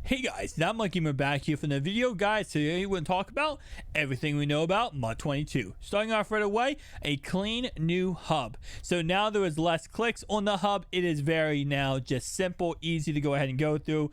Hey guys, now Monkey Gamer back here from the video. Guys, today we're going to talk about everything we know about MUT 22. Starting off right away, a clean new hub. So now there is less clicks on the hub. It is very now just simple, easy to go ahead and go through,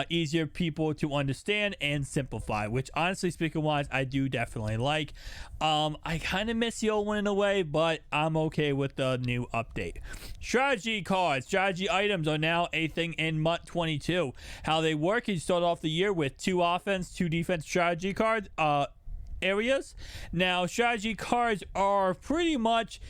easier people to understand and simplify, which honestly speaking wise, I do definitely like. I kind of miss the old one in a way, but I'm okay with the new update. Strategy cards, strategy items are now a thing in MUT 22. How they work is you start off the year with 2 offense, 2 defense strategy cards areas. Now, strategy cards are pretty much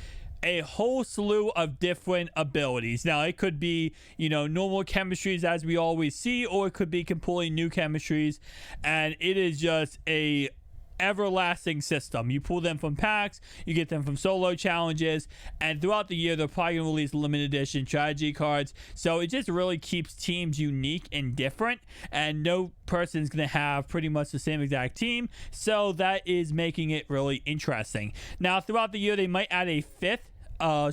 a whole slew of different abilities. Now, it could be, normal chemistries as we always see, or it could be completely new chemistries, and it is just a everlasting system. You pull them from packs, you get them from solo challenges, and throughout the year they're probably going to release limited edition strategy cards. So it just really keeps teams unique and different, and no person's going to have pretty much the same exact team, so that is making it really interesting. Now, throughout the year they might add a 5th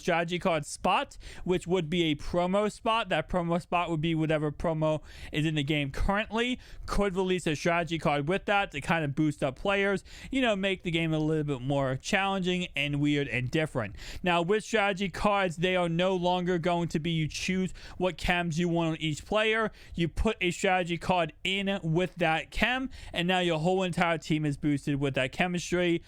strategy card spot, which would be a promo spot. That promo spot would be whatever promo is in the game currently. Could release a strategy card with that to kind of boost up players, make the game a little bit more challenging and weird and different. Now, with strategy cards, they are no longer going to be you choose what chems you want on each player. You put a strategy card in with that chem, and now your whole entire team is boosted with that chemistry,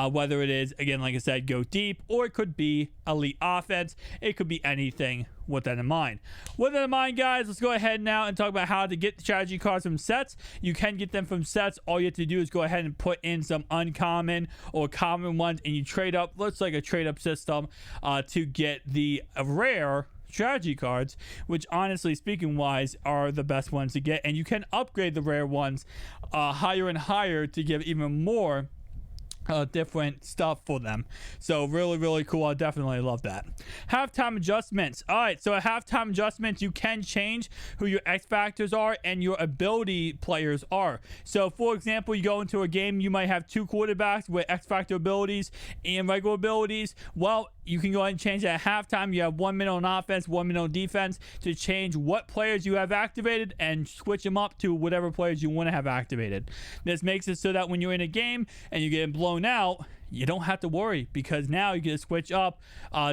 whether it is, again, like I said, go deep, or it could be elite offense. It could be anything with that in mind. With that in mind, guys, let's go ahead now and talk about how to get the strategy cards from sets. You can get them from sets. All you have to do is go ahead and put in some uncommon or common ones, and you trade up. Looks like a trade up system to get the rare strategy cards, which honestly speaking wise are the best ones to get, and you can upgrade the rare ones higher and higher to give even more different stuff for them. So really cool. I definitely love that. Halftime adjustments. All right, so at halftime adjustments, you can change who your X factors are and your ability players are. So for example, you go into a game, you might have 2 quarterbacks with X factor abilities and regular abilities. Well, you can go ahead and change that at halftime. You have 1 minute on offense, 1 minute on defense to change what players you have activated and switch them up to whatever players you want to have activated. This makes it so that when you're in a game and you get blown out, you don't have to worry, because now you can switch up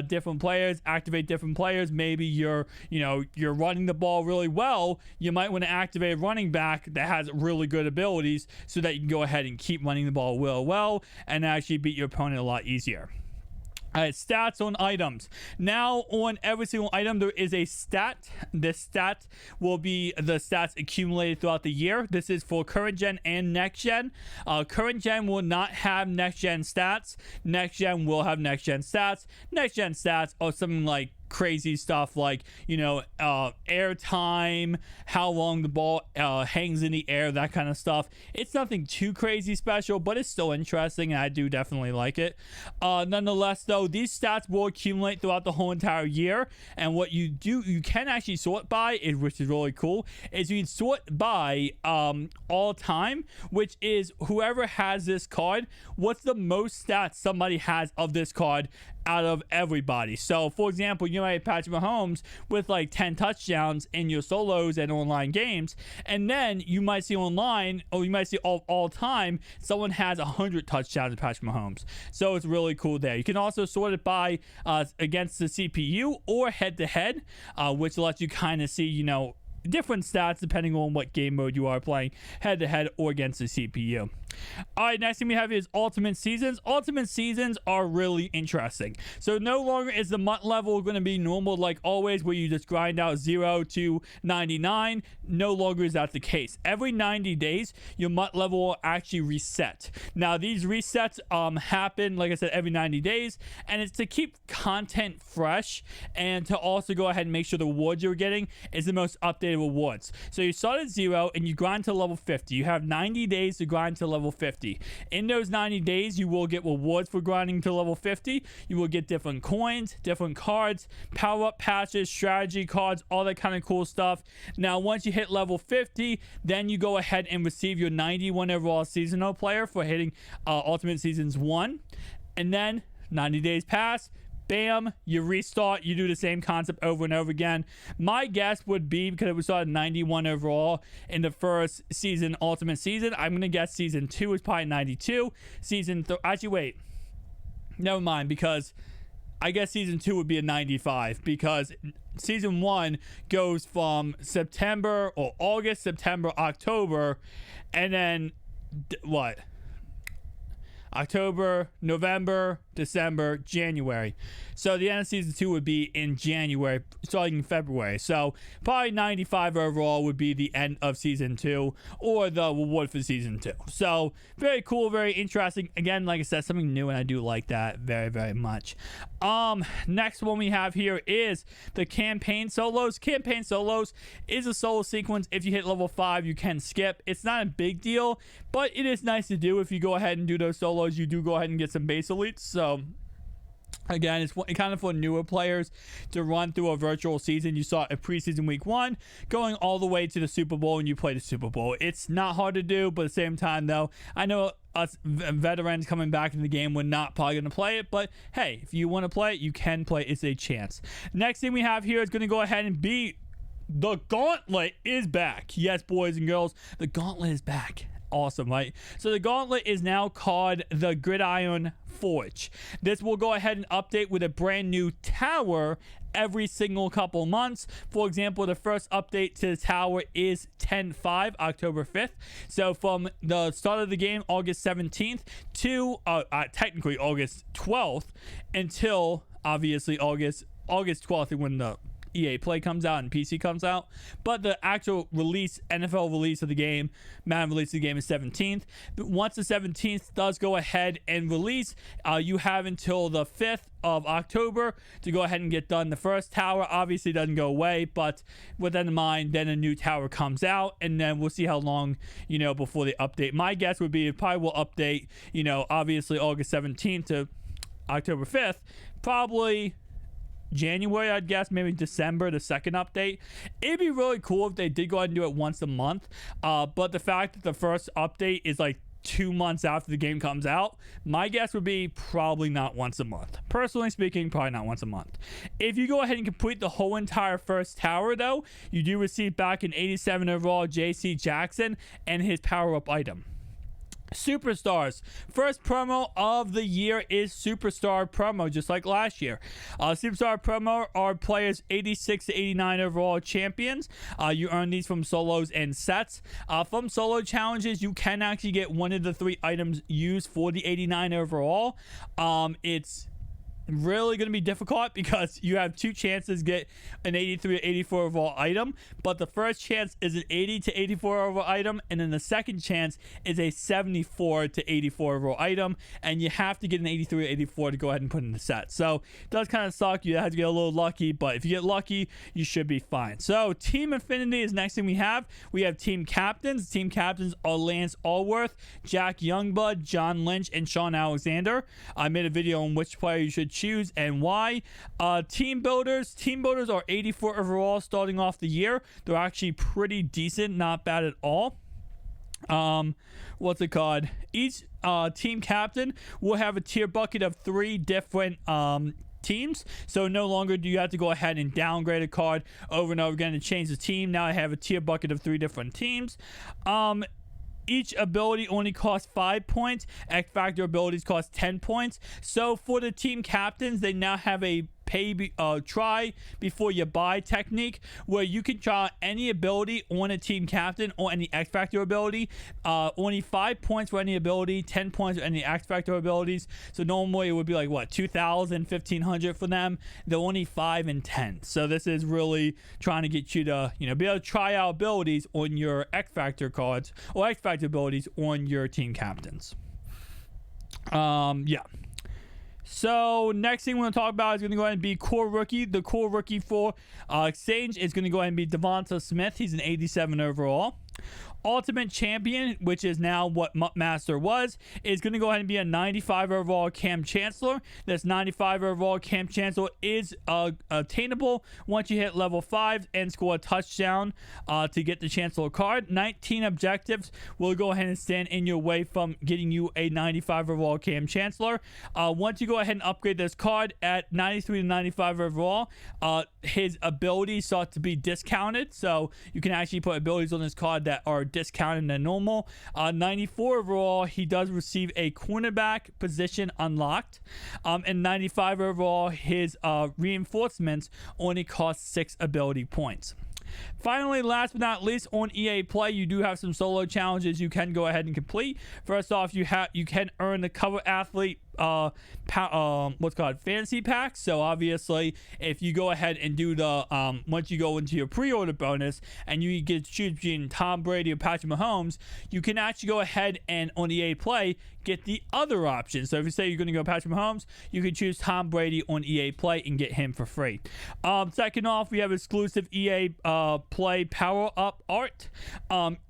different players, activate different players. Maybe you're running the ball really well. You might want to activate a running back that has really good abilities so that you can go ahead and keep running the ball well and actually beat your opponent a lot easier. Alright, stats on items. Now, on every single item, there is a stat. This stat will be the stats accumulated throughout the year. This is for current gen and next gen. Current gen will not have next gen stats. Next gen will have next gen stats. Next gen stats are something like crazy stuff like air time, how long the ball hangs in the air, that kind of stuff. It's nothing too crazy special, but it's still interesting, and I do definitely like it. Nonetheless, though, these stats will accumulate throughout the whole entire year, and what you can actually sort by, which is really cool, is you can sort by all time, which is whoever has this card, what's the most stats somebody has of this card out of everybody. So for example, you might have Patrick Mahomes with like 10 touchdowns in your solos and online games, and then you might see online, or you might see all time, someone has 100 touchdowns of Patrick Mahomes. So it's really cool there. You can also sort it by against the CPU or head to head, which lets you kind of see different stats depending on what game mode you are playing, head to head or against the CPU. All right, next thing we have is ultimate seasons. Ultimate seasons are really interesting. So no longer is the MUT level going to be normal like always, where you just grind out 0 to 99. No longer is that the case. Every 90 days, your MUT level will actually reset. Now, these resets happen, like I said, every 90 days, and it's to keep content fresh and to also go ahead and make sure the rewards you're getting is the most updated rewards. So you start at 0 and you grind to level 50. You have 90 days to grind to level 50. In those 90 days, you will get rewards for grinding to level 50. You will get different coins, different cards, power-up patches, strategy cards, all that kind of cool stuff. Now, once you hit level 50, then you go ahead and receive your 91 overall seasonal player for hitting Ultimate Seasons 1. And then 90 days pass, bam, you restart, you do the same concept over and over again. My guess would be, because it was started 91 overall in the first season, Ultimate Season, I'm going to guess Season 2 is probably 92. Actually, wait. Never mind, because I guess Season 2 would be a 95, because Season 1 goes from September or August, September, October, and then what? October, November, December, January. So the end of Season 2 would be in January, starting in February. So probably 95 overall would be the end of Season 2, or the reward for Season 2. So very cool, very interesting. Again, like I said, something new, and I do like that very, very much. Next one we have here is the campaign solos. Campaign solos is a solo sequence. If you hit level 5, you can skip. It's not a big deal, but it is nice to do. If you go ahead and do those solos, you do go ahead and get some base elites. So again, it's kind of for newer players to run through a virtual season. You saw a preseason week 1 going all the way to the Super Bowl, and you play the Super Bowl. It's not hard to do, but at the same time, though, I know us veterans coming back in the game, we're not probably going to play it, but hey, if you want to play it, you can play it. It's a chance. Next thing we have here is going to go ahead and be the Gauntlet is back. Yes, boys and girls, the Gauntlet is back. Awesome, right? So the Gauntlet is now called the Gridiron Forge. This will go ahead and update with a brand new tower every single couple months. For example, the first update to the tower is 10/5, October 5th. So from the start of the game, August 17th, to technically August 12th, until obviously August 12th, when the EA Play comes out and PC comes out. But the actual release, NFL release of the game, Madden release of the game is 17th. But once the 17th does go ahead and release, you have until the 5th of October to go ahead and get done. The first tower obviously doesn't go away, but with that in mind, then a new tower comes out, and then we'll see how long, before they update. My guess would be it probably will update, obviously August 17th to October 5th, probably January, I'd guess, maybe December, the second update. It'd be really cool if they did go ahead and do it once a month. But the fact that the first update is like 2 months after the game comes out, my guess would be probably not once a month. Personally speaking, probably not once a month. If you go ahead and complete the whole entire first tower, though, you do receive back an 87 overall JC Jackson and his power-up item. Superstars. First promo of the year is Superstar promo, just like last year. Superstar promo are players 86 to 89 overall champions. You earn these from solos and sets. From solo challenges, you can actually get one of the 3 items used for the 89 overall. It's really going to be difficult because you have 2 chances to get an 83 to 84 overall item, but the first chance is an 80 to 84 overall item, and then the second chance is a 74 to 84 overall item, and you have to get an 83 to 84 to go ahead and put in the set. So it does kind of suck. You have to get a little lucky, but if you get lucky, you should be fine. So Team Infinity is next thing we have. We have team captains. Team captains are Lance Allworth, Jack Youngblood, John Lynch, and Sean Alexander. I made a video on which player you should choose and why. Team builders are 84 overall starting off the year. They're actually pretty decent, not bad at all. What's it called? Each team captain will have a tier bucket of 3 different teams, so no longer do you have to go ahead and downgrade a card over and over again to change the team. Now I have a tier bucket of 3 different teams. Each ability only costs 5 points. X Factor abilities cost 10 points. So for the team captains, they now have a try before you buy technique, where you can try any ability on a team captain or any X Factor ability. Only 5 points for any ability, 10 points for any X Factor abilities. So normally it would be like what, 2,000, 1,500 for them. They're only 5 and 10. So this is really trying to get you to be able to try out abilities on your X Factor cards or X Factor abilities on your team captains. Yeah. So next thing we're going to talk about is going to go ahead and be core rookie. The core rookie for Exchange is going to go ahead and be Devonta Smith. He's an 87 overall. Ultimate Champion, which is now what MUT Master was, is going to go ahead and be a 95 overall Cam Chancellor. This 95 overall Cam Chancellor is attainable once you hit level 5 and score a touchdown to get the Chancellor card. 19 objectives will go ahead and stand in your way from getting you a 95 overall Cam Chancellor. Once you go ahead and upgrade this card at 93 to 95 overall, his abilities start to be discounted, so you can actually put abilities on this card that are discounted than normal. 94 overall, he does receive a cornerback position unlocked, and 95 overall, his reinforcements only cost 6 ability points. Finally, last but not least, on EA Play, you do have some solo challenges you can go ahead and complete. First off, you can earn the cover athlete what's called fantasy packs. So obviously, if you go ahead and do the once you go into your pre-order bonus and you get to choose between Tom Brady or Patrick Mahomes, you can actually go ahead and on EA Play get the other option. So if you say you're going to go Patrick Mahomes, you can choose Tom Brady on EA Play and get him for free. Second off, we have exclusive EA Play power up art,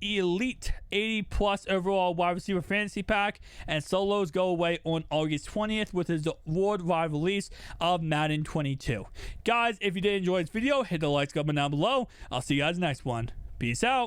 elite 80 plus overall wide receiver fantasy pack, and solos go away on August 20th with his worldwide release of Madden 22. Guys, if you did enjoy this video, hit the like button down below. I'll see you guys next one. Peace out.